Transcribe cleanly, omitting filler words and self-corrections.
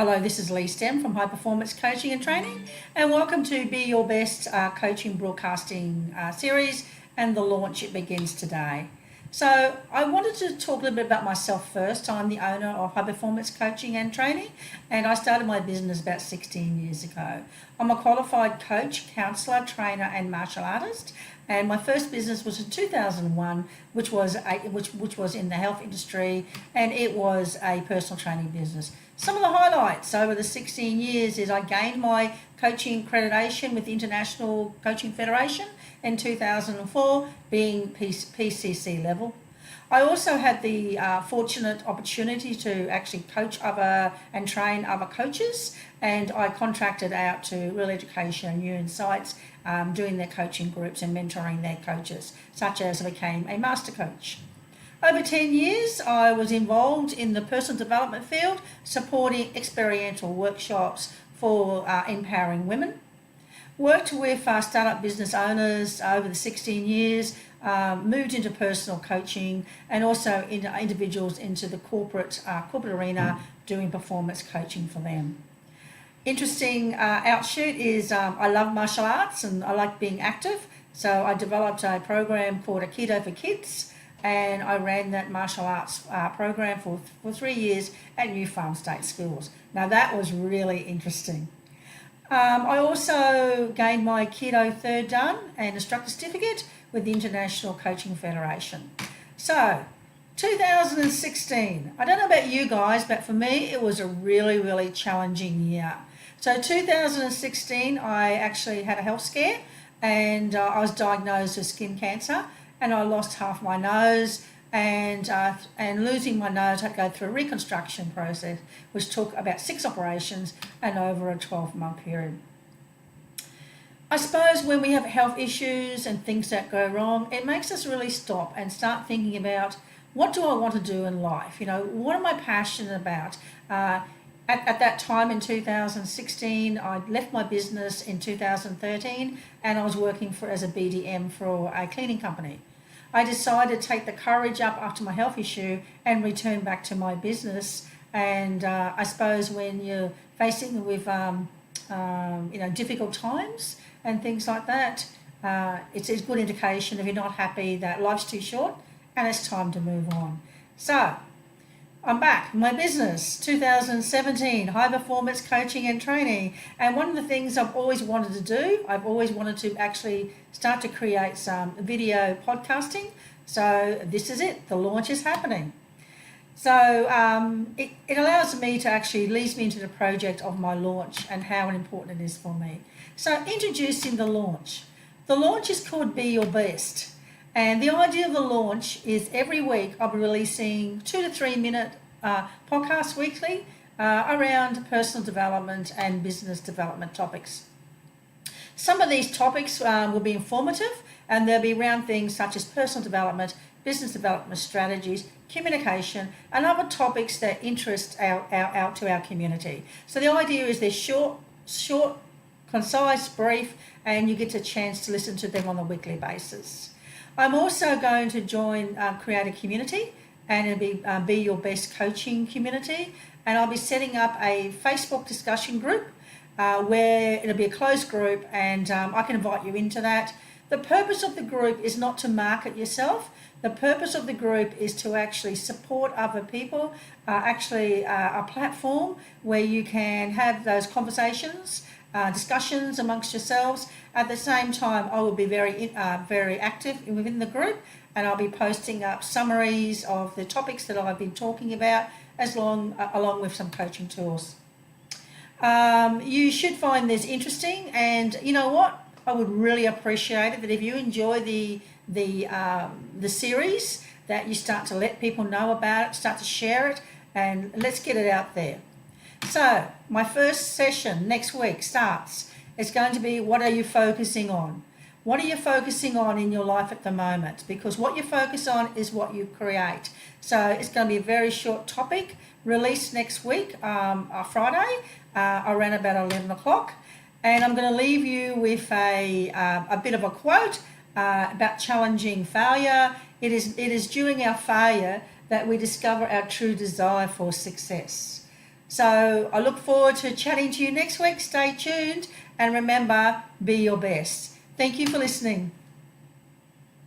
Hello, this is Lee Stemm from High Performance Coaching and Training, and welcome to Be Your Best Coaching Broadcasting Series, and the launch, it begins today. So I wanted to talk a little bit about myself first. I'm the owner of High Performance Coaching and Training, and I started my business about 16 years ago. I'm a qualified coach, counsellor, trainer and martial artist, and my first business was in 2001, which was in the health industry, and it was a personal training business. Some of the highlights over the 16 years is I gained my coaching accreditation with the International Coaching Federation in 2004, being PCC level. I also had the fortunate opportunity to actually coach other and train other coaches, and I contracted out to Real Education and New Insights, doing their coaching groups and mentoring their coaches, such as I became a master coach. Over 10 years, I was involved in the personal development field, supporting experiential workshops for empowering women. Worked with startup business owners over the 16 years, moved into personal coaching, and also into individuals into the corporate arena, doing performance coaching for them. Interesting outshoot is I love martial arts and I like being active, so I developed a program called Aikido for Kids, and I ran that martial arts program for 3 years at New Farm State Schools. Now that was really interesting. I also gained my Aikido third dan and instructor certificate with the International Coaching Federation. So 2016, I don't know about you guys, but for me it was a really, really challenging year. So 2016, I actually had a health scare, and I was diagnosed with skin cancer, and I lost half my nose, and losing my nose, I had to go through a reconstruction process, which took about 6 operations and over a 12-month period. I suppose when we have health issues and things that go wrong, it makes us really stop and start thinking about, what do I want to do in life? You know, what am I passionate about? At that time in 2016, I left my business in 2013, and I was working as a BDM for a cleaning company. I decided to take the courage up after my health issue and return back to my business. And I suppose when you're facing with difficult times and things like that, it's a good indication if you're not happy that life's too short and it's time to move on. So I'm back. My business, 2017, High Performance Coaching and Training. And one of the things I've always wanted to do, I've always wanted to actually start to create some video podcasting. So this is it. The launch is happening. So it allows me to actually leads me into the project of my launch and how important it is for me. So introducing the launch. The launch is called Be Your Best. And the idea of the launch is every week I'll be releasing 2 to 3 minute podcasts weekly around personal development and business development topics. Some of these topics will be informative, and they'll be around things such as personal development, business development strategies, communication, and other topics that interest out to our community. So the idea is they're short, concise, brief, and you get a chance to listen to them on a weekly basis. I'm also going to create a community, and it'll be Your Best Coaching Community, and I'll be setting up a Facebook discussion group where it'll be a closed group, and I can invite you into that. The purpose of the group is not to market yourself. The purpose of the group is to actually support other people, a platform where you can have those conversations, discussions amongst yourselves. At the same time, I will be very active within the group, and I'll be posting up summaries of the topics that I've been talking about, along with some coaching tools. You should find this interesting, and you know what? I would really appreciate it that if you enjoy the series, that you start to let people know about it, start to share it, and let's get it out there. So my first session next week starts. It's going to be, what are you focusing on? What are you focusing on in your life at the moment? Because what you focus on is what you create. So it's going to be a very short topic, released next week, Friday, around about 11 o'clock. And I'm going to leave you with a bit of a quote about challenging failure. It is during our failure that we discover our true desire for success. So I look forward to chatting to you next week. Stay tuned and remember, be your best. Thank you for listening.